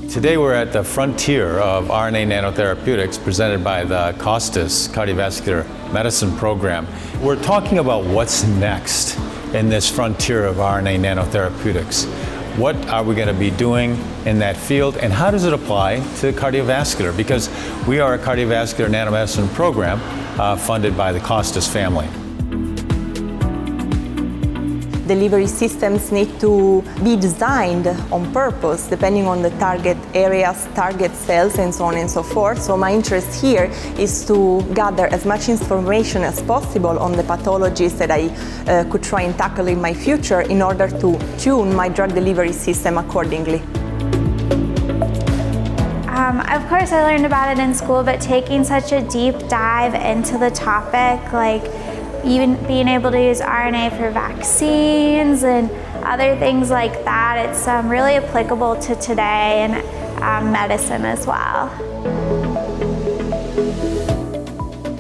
Today we're at the Frontier of RNA Nanotherapeutics presented by the Kostas Cardiovascular Medicine program. We're talking about what's next in this frontier of RNA nanotherapeutics. What are we going to be doing in that field, and how does it apply to cardiovascular? Because we are a cardiovascular nanomedicine program funded by the Kostas family. Delivery systems need to be designed on purpose, depending on the target areas, target cells, and so on and so forth. So my interest here is to gather as much information as possible on the pathologies that I could try and tackle in my future in order to tune my drug delivery system accordingly. Of course, I learned about it in school, but taking such a deep dive into the topic, like even being able to use RNA for vaccines and other things like that, it's really applicable to today and medicine as well.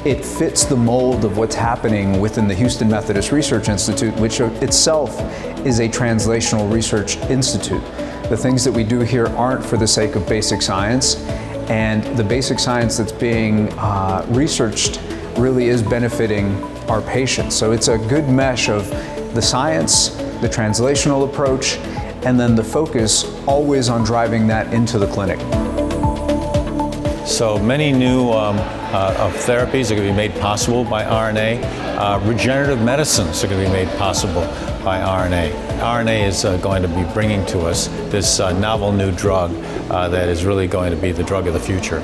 It fits the mold of what's happening within the Houston Methodist Research Institute, which itself is a translational research institute. The things that we do here aren't for the sake of basic science, and the basic science that's being researched really is benefiting our patients. So it's a good mesh of the science, the translational approach, and then the focus always on driving that into the clinic. So many new therapies are going to be made possible by RNA. Regenerative medicines are going to be made possible by RNA. RNA is going to be bringing to us this novel new drug that is really going to be the drug of the future.